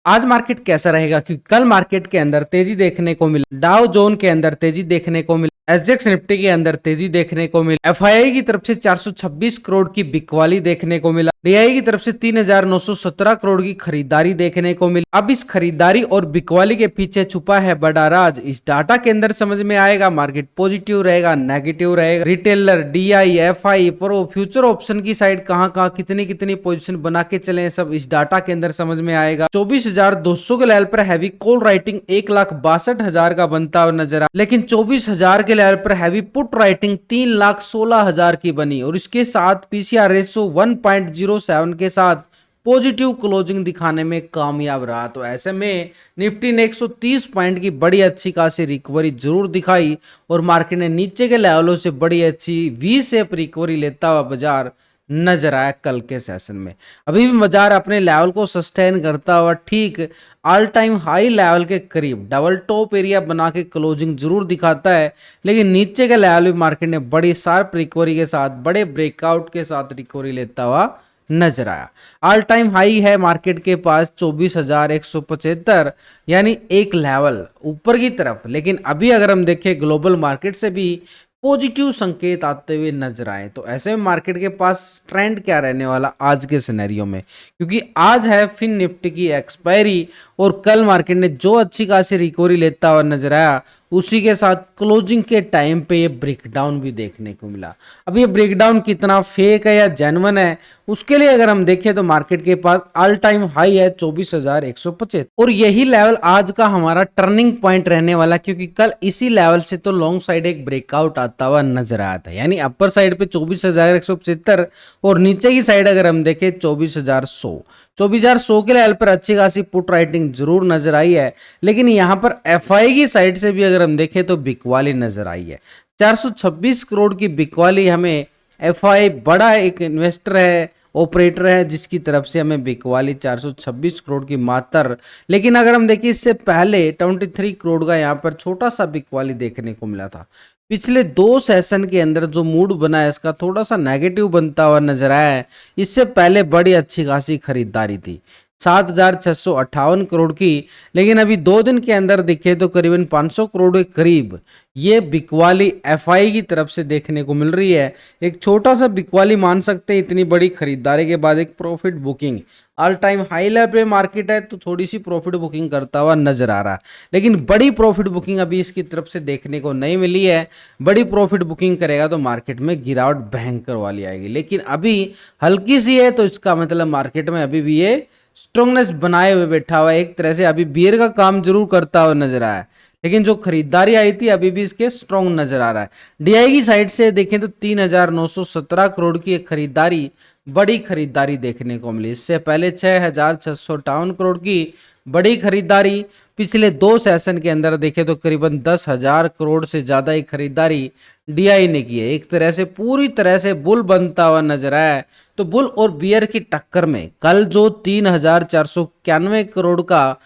आज मार्केट कैसा रहेगा, क्योंकि कल मार्केट के अंदर तेजी देखने को मिला, डाउ जोन के अंदर तेजी देखने को मिला, एसजेक्स निफ्टी के अंदर तेजी देखने को मिला, एफआईआई की तरफ से 426 करोड़ की बिकवाली देखने को मिला, डीआई की तरफ से 3917 करोड़ की खरीदारी देखने को मिली। अब इस खरीदारी और बिकवाली के पीछे छुपा है बड़ा राज, इस डाटा के अंदर समझ में आएगा। मार्केट पॉजिटिव रहेगा, नेगेटिव रहेगा, retailer, DI, FI, pro, future option की साइड कहां कहां कितनी कितनी पोजीशन बना के चले, सब इस डाटा के अंदर समझ में आएगा। 24,200 के लेवल पर हैवी कॉल राइटिंग 1,62,000 का बनता हुआ नजर आ, लेकिन 24,000 के लेवल पर हैवी पुट राइटिंग 3,16,000 की बनी और इसके साथ पीसीआर रेशो 1.07 के साथ पॉजिटिव क्लोजिंग दिखाने में कामयाब रहा। तो ऐसे में निफ्टी ने 130 पॉइंट की बड़ी अच्छी खासी रिकवरी जरूर दिखाई और मार्केट ने नीचे के लेवलों से बड़ी अच्छी वी शेप रिकवरी लेता हुआ बाजार नजर आया कल के सेशन में। अभी भी बाजार अपने लेवल को सस्टेन करता हुआ ठीक ऑल टाइम हाई लेवल के करीब डबल टॉप एरिया बना के क्लोजिंग जरूर दिखाता है, लेकिन नीचे के लेवल भी मार्केट ने बड़ी शार्प रिकवरी के साथ बड़े ब्रेकआउट के साथ रिकवरी लेता हुआ नजर आया। ऑल टाइम हाई है मार्केट के पास 24,175, यानी एक लेवल ऊपर की तरफ, लेकिन अभी अगर हम देखें ग्लोबल मार्केट से भी पॉजिटिव संकेत आते हुए नजर आए। तो ऐसे में मार्केट के पास ट्रेंड क्या रहने वाला आज के सिनेरियो में, क्योंकि आज है फिन निफ्टी की एक्सपायरी और कल मार्केट ने जो अच्छी खासी रिकवरी लेता हुआ नजर आया उसी के साथ क्लोजिंग के टाइम पे ये ब्रेकडाउन भी देखने को मिला। अब ये ब्रेकडाउन कितना फेक है या जेन्युइन है, उसके लिए अगर हम देखें तो मार्केट के पास ऑल टाइम हाई है 24,175 और यही लेवल आज का हमारा टर्निंग पॉइंट रहने वाला, क्योंकि कल इसी लेवल से तो लॉन्ग साइड एक ब्रेकआउट आता हुआ नजर आया था। यानी अपर साइड पे 24,175 और नीचे की साइड अगर हम देखें 24,100 के लेवल पर अच्छी खासी पुट राइटिंग जरूर नजर आई है, लेकिन यहां पर एफआई की साइड से भी अगर हम देखें तो बिकवाली नजर आई है। 426 करोड़ की बिकवाली हमें एफआई बड़ा एक इन्वेस्टर है, ऑपरेटर है, जिसकी तरफ से हमें बिकवाली 426 करोड़ की मात्र, लेकिन अगर हम देखिए इससे पहले 23 करोड़ का यहाँ पर छोटा सा बिकवाली देखने को मिला था। पिछले 2 सेशन के अंदर जो मूड बना है इसका थोड़ा सा नेगेटिव बनता हुआ नजर आया है। इससे पहले बड़ी अच्छी खासी खरीदारी थी 7,658 करोड़ की, लेकिन अभी 2 दिन के अंदर दिखे तो करीबन 500 करोड़ के करीब ये बिकवाली एफआई की तरफ से देखने को मिल रही है। एक छोटा सा बिकवाली मान सकते हैं इतनी बड़ी खरीदारी के बाद एक profit booking all time high level पे मार्केट है तो थोड़ी सी प्रॉफिट बुकिंग करता हुआ नजर आ रहा है, लेकिन बड़ी प्रॉफिट बुकिंग अभी इसकी तरफ से देखने को नहीं मिली है। बड़ी प्रॉफिट बुकिंग करेगा तो मार्केट में गिरावट भयंकर वाली आएगी, लेकिन अभी हल्की सी है तो इसका मतलब मार्केट में अभी भी ये स्ट्रांगनेस बनाए हुए बैठा हुआ है। एक तरह से अभी बियर का काम जरूर करता हुआ नजर आया है, लेकिन जो खरीदारी आई थी अभी भी इसके स्ट्रॉन्ग नजर आ रहा है। डीआई की साइड से देखें तो 3,917 करोड़ की एक खरीदारी बड़ी खरीदारी देखने को मिली। इससे पहले 6,658 करोड़ की बड़ी खरीदारी, पिछले 2 सेशन के अंदर देखें तो करीबन 10,000 करोड़ से ज्यादा ही खरीदारी डीआई ने की है। एक तरह से पूरी तरह से बुल बनता हुआ नजर आया है। तो बुल और बियर की टक्कर में कल जो 3,491 करोड़ का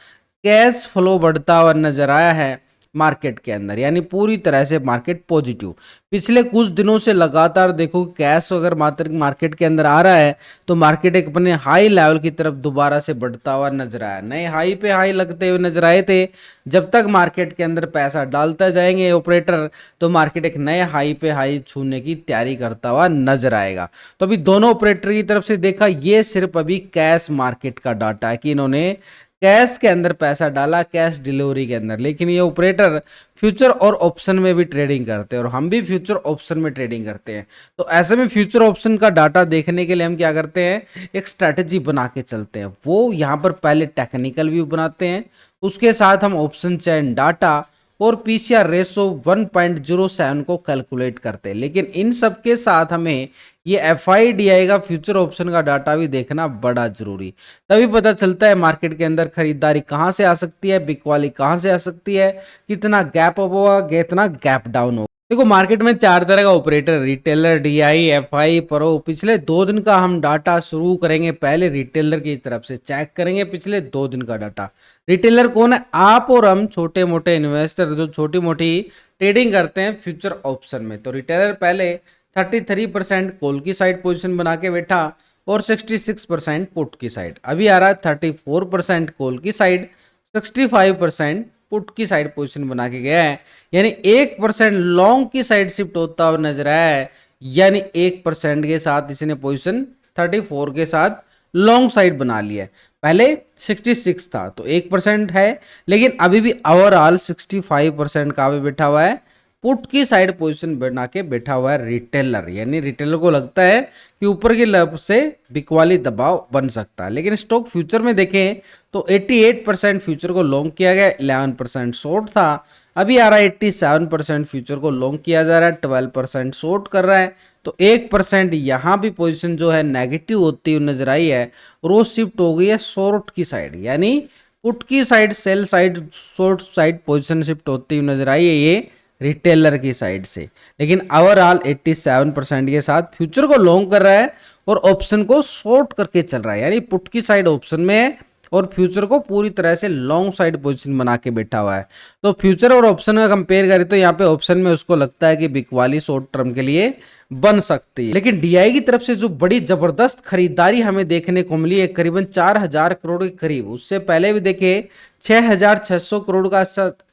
कैश फ्लो बढ़ता हुआ नजर आया है मार्केट के अंदर, यानी पूरी तरह से मार्केट पॉजिटिव। पिछले कुछ दिनों से लगातार देखो कैश अगर मार्केट के अंदर आ रहा है तो मार्केट एक अपने हाई लेवल की तरफ दोबारा से बढ़ता हुआ नजर आया। नए हाई पे हाई लगते हुए नजर आए थे। जब तक मार्केट के अंदर पैसा डालता जाएंगे ऑपरेटर तो मार्केट एक नए हाई पे हाई छूने की तैयारी करता हुआ नजर आएगा। तो अभी दोनों ऑपरेटर की तरफ से देखा, ये सिर्फ अभी कैश मार्केट का डाटा है कि इन्होंने कैश के अंदर पैसा डाला, कैश डिलीवरी के अंदर, लेकिन ये ऑपरेटर फ्यूचर और ऑप्शन में भी ट्रेडिंग करते हैं और हम भी फ्यूचर ऑप्शन में ट्रेडिंग करते हैं। तो ऐसे में फ्यूचर ऑप्शन का डाटा देखने के लिए हम क्या करते हैं, एक स्ट्रैटेजी बना के चलते हैं। वो यहाँ पर पहले टेक्निकल व्यू बनाते हैं, उसके साथ हम ऑप्शन चैन डाटा और पीसीआर रेशो 1.07 को कैलकुलेट करते हैं। लेकिन इन सब के साथ हमें ये एफआईडीआई का फ्यूचर ऑप्शन का डाटा भी देखना बड़ा जरूरी, तभी पता चलता है मार्केट के अंदर खरीदारी कहां से आ सकती है, बिकवाली कहां से आ सकती है, कितना गैप अप होगा, कितना गैप डाउन होगा। देखो मार्केट में 4 तरह का operator, retailer, DI, FI, pro. पिछले 2 दिन का हम डाटा शुरू करेंगे। पहले रिटेलर की तरफ से चेक करेंगे पिछले 2 दिन का डाटा। रिटेलर कौन है? आप और हम छोटे मोटे इन्वेस्टर जो छोटी मोटी ट्रेडिंग करते हैं फ्यूचर ऑप्शन में। तो रिटेलर पहले 33% कॉल की साइड पोजीशन बना के बैठा और 66% पुट की साइड। अभी आ रहा है 34% कॉल की साइड, 65% पुट की साइड पोजीशन बना के गया है, यानी 1% लॉन्ग की साइड शिफ्ट होता हुआ नजर आया है, यानी 1% के साथ इसने पोजीशन 34 के साथ लॉन्ग साइड बना लिया है। पहले 66 था तो 1% है, लेकिन अभी भी ओवरऑल 65% का भी बैठा हुआ है, पुट की साइड पोजीशन बना के बैठा हुआ है रिटेलर। यानी रिटेलर को लगता है कि ऊपर की तरफ से बिकवाली दबाव बन सकता है। लेकिन स्टॉक फ्यूचर में देखें तो 88% फ्यूचर को लॉन्ग किया गया, 11% शॉर्ट था। अभी आ रहा है 87% फ्यूचर को लॉन्ग किया जा रहा है, 12% शॉर्ट कर रहा है। तो 1% यहाँ भी पोजीशन जो है नेगेटिव होती हुई नजर आई है और वो शिफ्ट हो गई है शॉर्ट की साइड, यानी पुट की side sell side short side position shift होती हुई नजर आई है ये रिटेलर की साइड से। लेकिन ओवरऑल 87% के साथ फ्यूचर को लॉन्ग कर रहा है और ऑप्शन को शॉर्ट करके चल रहा है, यानी पुट की साइड ऑप्शन में है और फ्यूचर को पूरी तरह से लॉन्ग साइड पोजीशन बना के बैठा हुआ है। तो फ्यूचर और ऑप्शन में कंपेयर करें तो यहाँ पे ऑप्शन में उसको लगता है कि बिकवाली शॉर्ट टर्म के लिए बन सकती है। लेकिन डीआई की तरफ से जो बड़ी जबरदस्त खरीदारी हमें देखने को मिली है करीबन 4000 करोड़ के करीब, उससे पहले भी देखे 6600 करोड़ का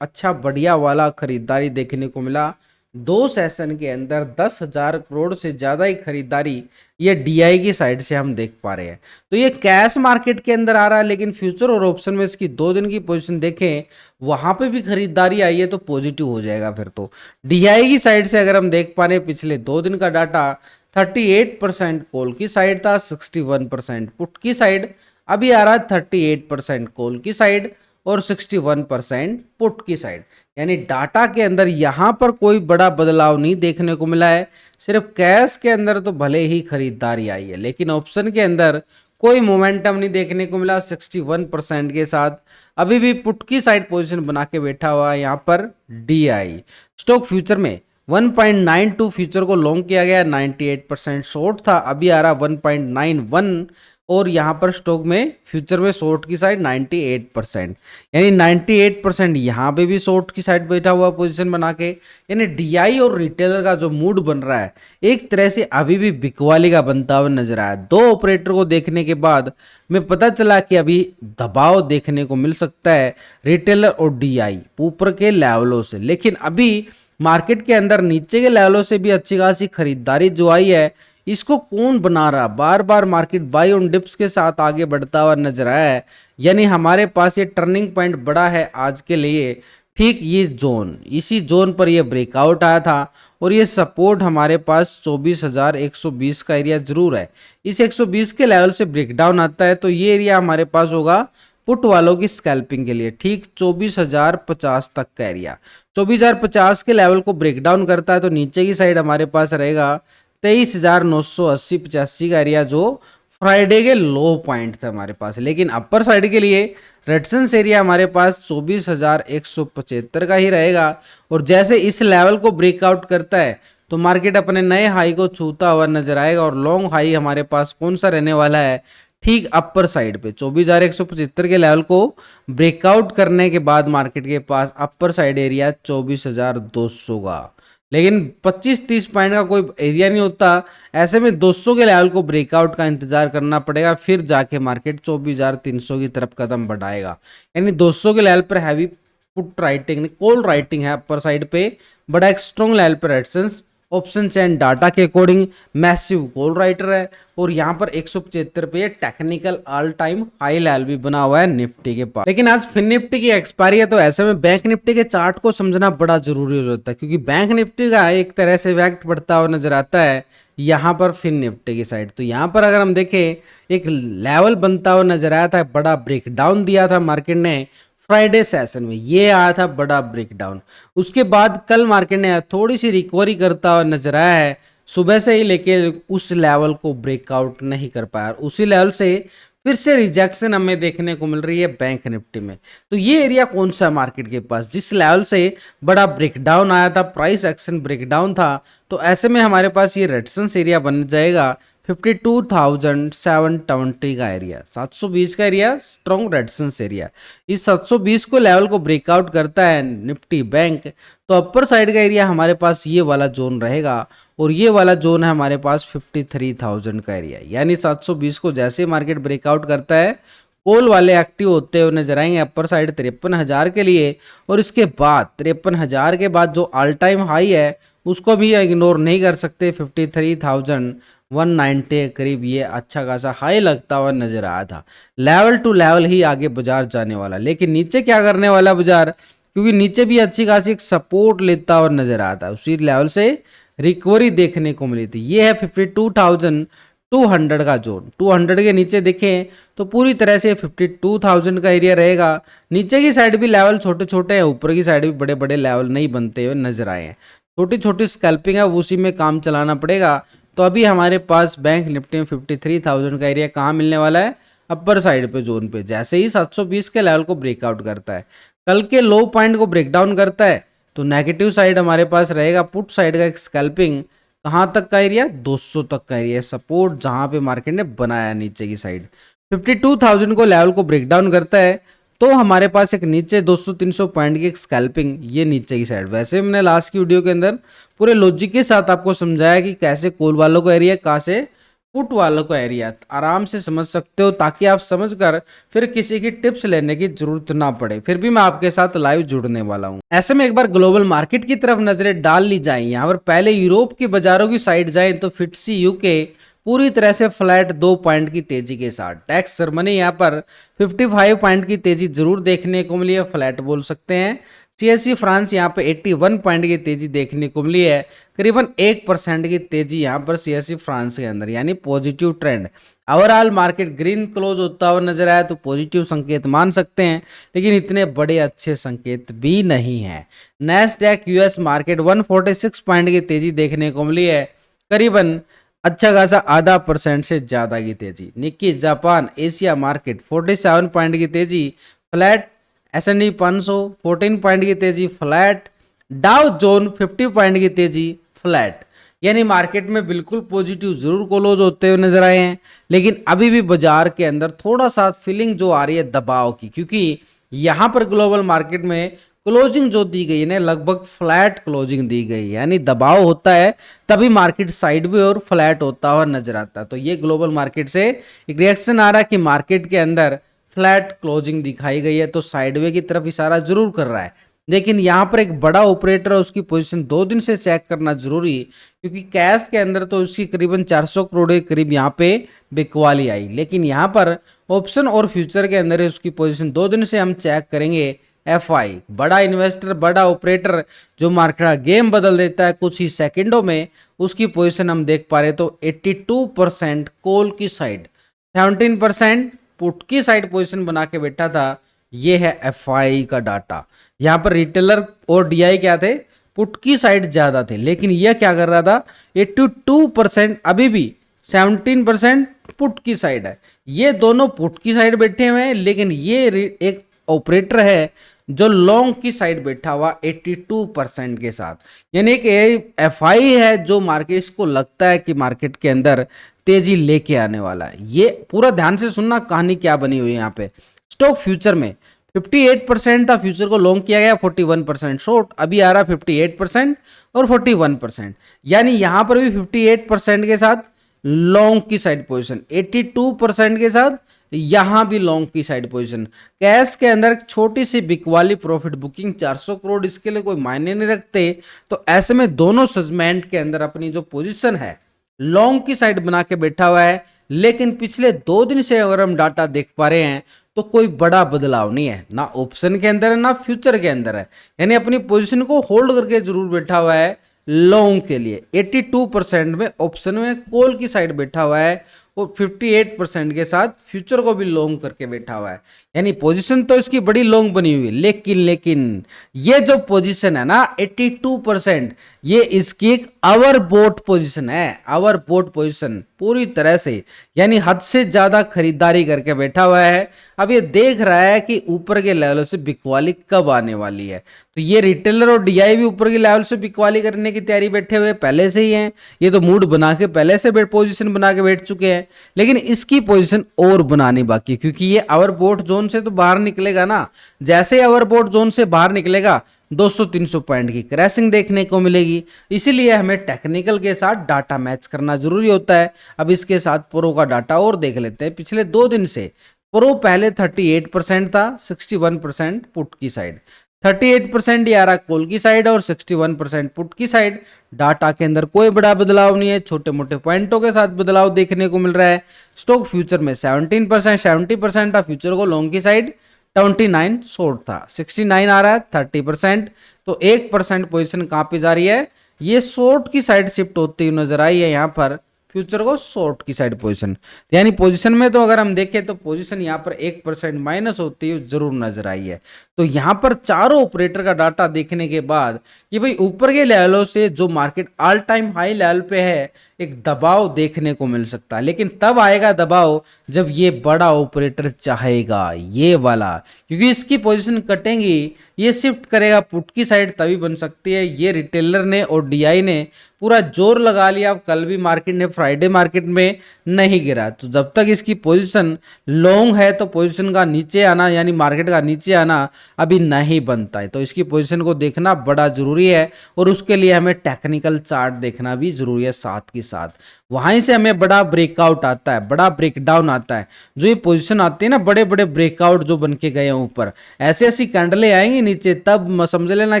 अच्छा बढ़िया वाला खरीदारी देखने को मिला। 2 सेशन के अंदर 10,000 करोड़ से ज्यादा ही खरीदारी ये डीआई की साइड से हम देख पा रहे हैं। तो ये कैश मार्केट के अंदर आ रहा है, लेकिन फ्यूचर और ऑप्शन में इसकी 2 दिन की पोजीशन देखें वहां पे भी खरीदारी आई है तो पॉजिटिव हो जाएगा। फिर तो डीआई की साइड से अगर हम देख पा रहे हैं पिछले 2 दिन का डाटा 38% कॉल की साइड था, 61% पुट की साइड। अभी आ रहा है 38% कॉल की साइड और 61% पुट की साइड, यानी डाटा के अंदर यहां पर कोई बड़ा बदलाव नहीं देखने को मिला है। सिर्फ कैश के अंदर तो भले ही खरीदारी आई है, लेकिन ऑप्शन के अंदर कोई मोमेंटम नहीं देखने को मिला 61% के साथ। अभी भी पुट की साइड पोजीशन बना के बैठा हुआ है यहाँ पर डीआई। स्टॉक फ्यूचर में 1.92 फ्यूचर को लॉन्ग किया गया, 98% शॉर्ट था। अभी आ रहा 1.91 और यहाँ पर स्टॉक में फ्यूचर में शॉर्ट की साइड 98%, यानी 98% यहाँ पे भी शॉर्ट की साइड बैठा हुआ पोजीशन बना के, यानी डीआई और रिटेलर का जो मूड बन रहा है एक तरह से अभी भी बिकवाली का बनता हुआ नजर आया। 2 ऑपरेटर को देखने के बाद में पता चला कि अभी दबाव देखने को मिल सकता है रिटेलर और डीआई ऊपर के लेवलों से, लेकिन अभी मार्केट के अंदर नीचे के लेवलों से भी अच्छी खासी खरीदारी जो आई है इसको कौन बना रहा, बार बार मार्केट बाई ऑन डिप्स के साथ आगे बढ़ता हुआ नजर आया है। यानी हमारे पास ये टर्निंग पॉइंट बड़ा है आज के लिए, ठीक ये जोन, इसी जोन पर ये ब्रेकआउट आया था और ये सपोर्ट हमारे पास 24,120 का एरिया जरूर है। इस 120 के लेवल से ब्रेकडाउन आता है तो ये एरिया हमारे पास होगा पुट वालों की स्कैल्पिंग के लिए, ठीक 24,050 तक का एरिया। 24,050 के लेवल को ब्रेकडाउन करता है तो नीचे की साइड हमारे पास रहेगा 23,980-85 का एरिया, जो फ्राइडे के लो पॉइंट थे हमारे पास। लेकिन अपर साइड के लिए रेजिस्टेंस एरिया हमारे पास 24,175 का ही रहेगा और जैसे इस लेवल को ब्रेकआउट करता है तो मार्केट अपने नए हाई को छूता हुआ नजर आएगा और लॉन्ग हाई हमारे पास कौन सा रहने वाला है, ठीक अपर साइड पे 24,175 के लेवल को ब्रेकआउट करने के बाद मार्केट के पास अपर साइड एरिया 24,200 का। लेकिन 25-30 पॉइंट का कोई एरिया नहीं होता, ऐसे में 200 के लेवल को ब्रेकआउट का इंतजार करना पड़ेगा, फिर जाके मार्केट 24,300 की तरफ कदम बढ़ाएगा। यानी 200 के लेवल पर heavy put writing call writing है अपर साइड पे, बड़ा एक स्ट्रॉन्ग लेवल पर रेजिस्टेंस ऑप्शन एंड डाटा के अकॉर्डिंग मैसिव कॉल राइटर है और यहाँ पर 175 पे technical all time high level भी बना हुआ है निफ्टी के पास। लेकिन आज फिन निफ्टी की एक्सपायरी है तो ऐसे में बैंक निफ्टी के चार्ट को समझना बड़ा जरूरी हो जाता है, क्योंकि बैंक निफ्टी का एक तरह से इफेक्ट बढ़ता हुआ नजर आता है यहाँ पर फिन निफ्टी की साइड। तो यहाँ पर अगर हम देखें एक लेवल बनता हुआ नजर आया था, बड़ा ब्रेकडाउन दिया था मार्केट ने फ्राइडे सेशन में, ये आया था बड़ा ब्रेकडाउन। उसके बाद कल मार्केट ने थोड़ी सी रिकवरी करता हुआ नजर आया है सुबह से ही, लेकिन उस लेवल को ब्रेकआउट नहीं कर पाया। उसी लेवल से फिर से रिजेक्शन हमें देखने को मिल रही है बैंक निफ्टी में। तो ये एरिया कौन सा है मार्केट के पास, जिस लेवल से बड़ा ब्रेकडाउन आया था, प्राइस एक्शन ब्रेकडाउन था, तो ऐसे में हमारे पास ये रेजिस्टेंस एरिया बन जाएगा 52,720 का एरिया, 720 का एरिया स्ट्रॉन्ग रेजिस्टेंस एरिया। इस 720 को लेवल को ब्रेकआउट करता है निफ्टी बैंक तो अपर साइड का एरिया हमारे पास ये वाला जोन रहेगा और ये वाला जोन है हमारे पास 53,000 का एरिया, यानी 720 को जैसे मार्केट ब्रेकआउट करता है कॉल वाले एक्टिव होते हुए नजर आएंगे अपर साइड 53,000 के लिए। और इसके बाद 53,000 के बाद जो ऑल टाइम हाई है उसको भी इग्नोर नहीं कर सकते, 53,190 के करीब ये अच्छा खासा हाई लगता हुआ नजर आया था। लेवल टू लेवल ही आगे बाजार जाने वाला, लेकिन नीचे क्या करने वाला बाजार, क्योंकि नीचे भी अच्छी खासी एक सपोर्ट लेता हुआ नजर आता है, उसी लेवल से रिकवरी देखने को मिली थी। ये है 52,200 का जोन। 200 के नीचे देखें तो पूरी तरह से 52,000 का एरिया रहेगा। नीचे की साइड भी लेवल छोटे छोटे हैं, ऊपर की साइड भी बड़े बड़े लेवल नहीं बनते हुए नजर आए हैं। छोटी छोटी स्कैल्पिंग है, उसी में काम चलाना पड़ेगा। तो अभी हमारे पास बैंक निफ्टी में 53,000 का एरिया कहाँ मिलने वाला है, अपर साइड पे जोन पे, जैसे ही 720 के लेवल को ब्रेकआउट करता है, कल के लो पॉइंट को ब्रेक डाउन करता है, तो नेगेटिव साइड हमारे पास रहेगा पुट साइड का एक स्कैल्पिंग। कहाँ तक का एरिया, 200 तक का एरिया सपोर्ट, जहां पे मार्केट ने बनाया नीचे की साइड 52,000 को लेवल को ब्रेक डाउन करता है तो हमारे पास एक नीचे 200-300 पॉइंट की एक स्कैल्पिंग, ये नीचे की साइड। वैसे मैंने लास्ट की वीडियो के अंदर पूरे लॉजिक के साथ आपको समझाया कि कैसे कॉल वालों को एरिया, कहाँ से पुट वालों को एरिया, आराम से समझ सकते हो, ताकि आप समझकर फिर किसी की टिप्स लेने की जरूरत ना पड़े। फिर भी मैं आपके साथ लाइव जुड़ने वाला हूँ। ऐसे में एक बार ग्लोबल मार्केट की तरफ नजरें डाल ली जाए, यहाँ पर पहले यूरोप की बाजारों की साइड जाएं तो FTSE यूके पूरी तरह से फ्लैट 2 पॉइंट की तेजी के साथ। टैक्स जर्मनी यहाँ पर 55 पॉइंट की तेजी जरूर देखने को मिली है, फ्लैट बोल सकते हैं। CAC फ्रांस यहाँ पे 81 पॉइंट की तेजी देखने को मिली है, करीबन 1% की तेजी यहाँ पर CAC फ्रांस के अंदर, यानी positive trend. Overall market green close होता हुआ नजर आया तो पॉजिटिव संकेत मान सकते हैं, लेकिन इतने बड़े अच्छे संकेत भी नहीं है। नैस्डैक US मार्केट 146 पॉइंट की तेजी देखने को मिली है, करीबन अच्छा खासा आधा % से ज्यादा की तेजी। Nikki Japan Asia market 47 point की तेजी फ्लैट। S&P 500 14 पॉइंट की तेजी फ्लैट। डाउ जोन 50 पॉइंट की तेजी फ्लैट। यानी मार्केट में बिल्कुल पॉजिटिव जरूर क्लोज होते हुए नजर आए हैं, लेकिन अभी भी बाजार के अंदर थोड़ा सा फीलिंग जो आ रही है दबाव की, क्योंकि यहां पर ग्लोबल मार्केट में क्लोजिंग जो दी गई है लगभग फ्लैट क्लोजिंग दी गई है, यानी दबाव होता है तभी मार्केट साइडवे और फ्लैट होता हुआ नजर आता है। तो ये ग्लोबल मार्केट से एक रिएक्शन आ रहा है कि मार्केट के अंदर फ्लैट क्लोजिंग दिखाई गई है, तो साइडवे की तरफ इशारा जरूर कर रहा है। लेकिन यहाँ पर एक बड़ा ऑपरेटर है, उसकी पोजीशन 2 दिन से चेक करना जरूरी, क्योंकि कैश के अंदर तो उसकी करीबन 400 करोड़ के करीब यहाँ पे बिकवाली आई, लेकिन यहाँ पर ऑप्शन और फ्यूचर के अंदर उसकी पोजीशन 2 दिन से हम चेक करेंगे। FI बड़ा इन्वेस्टर, बड़ा ऑपरेटर जो मार्केट का गेम बदल देता है कुछ ही सेकंडों में, उसकी पोजीशन हम देख पा रहे तो 82% कॉल की साइड, 17% पुट की साइड पोजीशन बना के बैठा था। ये है FI का डाटा। यहाँ पर रिटेलर और DI क्या थे, पुट की साइड ज्यादा थे, लेकिन यह क्या कर रहा था 82% अभी भी 17% पुट की साइड है। ये दोनों पुट की साइड बैठे हुए हैं, लेकिन ये एक ऑपरेटर है जो लॉन्ग की साइड बैठा हुआ 82% के साथ, यानी एक FI है जो मार्केट, इसको लगता है कि मार्केट के अंदर तेजी लेके आने वाला है। ये पूरा ध्यान से सुनना कहानी क्या बनी हुई है। यहाँ पे स्टॉक फ्यूचर में 58% था, फ्यूचर को लॉन्ग किया गया, 41% शॉर्ट, अभी आ रहा 58% और 41%, यानी यहाँ पर भी 58% के साथ लॉन्ग की साइड पोजीशन, 82% के साथ यहां भी लॉन्ग की साइड पोजीशन। कैश के अंदर छोटी सी बिकवाली प्रॉफिट बुकिंग 400 करोड़, इसके लिए कोई मायने नहीं रखते। तो ऐसे में दोनों सेगमेंट के अंदर अपनी जो पोजीशन है लॉन्ग की साइड बना के बैठा हुआ है, लेकिन पिछले 2 दिन से अगर हम डाटा देख पा रहे हैं तो कोई बड़ा बदलाव नहीं है, ना ऑप्शन के अंदर है ना फ्यूचर के अंदर है, यानी अपनी पोजीशन को होल्ड करके जरूर बैठा हुआ है लॉन्ग के लिए। 82% में ऑप्शन में कॉल की साइड बैठा हुआ है और 58% के साथ फ्यूचर को भी लॉन्ग करके बैठा हुआ है, यानी पोजीशन तो इसकी बड़ी लॉन्ग बनी हुई है। लेकिन ये जो पोजीशन है ना 82%, ये इसकी एक आवर बोट पोजीशन है, आवर बोट पोजीशन पूरी तरह से, यानी हद से ज्यादा खरीदारी करके बैठा हुआ है। अब ये देख रहा है कि ऊपर के लेवल से बिकवाली कब आने वाली है। तो ये रिटेलर और DI भी ऊपर के लेवल से बिकवाली करने की तैयारी बैठे हुए पहले से ही हैं। ये तो मूड बना के पहले से पोजीशन बना के बैठ चुके हैं, लेकिन इसकी पोजीशन और बनानी बाकी, क्योंकि ये ओवरबोट जोन से तो बाहर निकलेगा ना। जैसे ओवरबोट जोन से बाहर निकलेगा 200-300 पॉइंट की क्रैशिंग देखने को मिलेगी। इसीलिए हमें टेक्निकल के साथ डाटा मैच करना जरूरी होता है। अब इसके साथ प्रो का डाटा और देख लेते हैं। पिछले 2 दिन से प्रो पहले 38% था, 61% पुट की साइड, 38% ये आ रहा कॉल की साइड और 61% पुट की साइड। डाटा के अंदर कोई बड़ा बदलाव नहीं है, छोटे मोटे पॉइंटों के साथ बदलाव देखने को मिल रहा है। स्टॉक फ्यूचर में 17%, 70% था फ्यूचर को लॉन्ग की साइड, 29 शॉर्ट था, 69 आ रहा है 30%। तो 1% पोजीशन कहाँ पे जा रही है, ये शॉर्ट की साइड शिफ्ट होती हुई नजर आई है यहाँ पर फ्यूचर को शॉर्ट की साइड पोजीशन। यानी पोजीशन में तो अगर हम देखें तो पोजीशन यहाँ पर 1% माइनस होती हुई जरूर नजर आई है। तो यहाँ पर चारों ऑपरेटर का डाटा देखने के बाद कि भाई ऊपर के लेवलों से जो market all time high level पे है, एक दबाव देखने को मिल सकता है। लेकिन तब आएगा दबाव जब ये बड़ा ऑपरेटर चाहेगा, ये वाला, क्योंकि इसकी पोजीशन कटेंगी, ये शिफ्ट करेगा पुट की साइड तभी बन सकती है। ये रिटेलर ने और डीआई ने पूरा जोर लगा लिया। अब कल भी मार्केट ने फ्राइडे मार्केट में नहीं गिरा, तो जब तक इसकी पोजीशन लॉन्ग है तो पोजीशन का नीचे आना यानी मार्केट का नीचे आना अभी नहीं बनता है। तो इसकी पोजीशन को देखना बड़ा जरूरी है और उसके लिए हमें टेक्निकल चार्ट देखना भी जरूरी है साथ के साथ। वहीं से हमें बड़ा ब्रेकआउट आता है, बड़ा ब्रेकडाउन आता है। जो ये पोजीशन आती है ना, बड़े बड़े ब्रेकआउट जो बन के गए हैं ऊपर, ऐसी ऐसी कैंडलें आएंगी नीचे, तब समझ लेना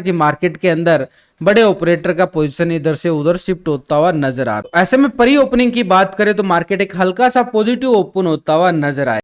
कि मार्केट के अंदर बड़े ऑपरेटर का पोजीशन इधर से उधर शिफ्ट होता हुआ नजर आ रहा है। ऐसे में प्री ओपनिंग की बात करें तो मार्केट एक हल्का सा पॉजिटिव ओपन होता हुआ नजर आया।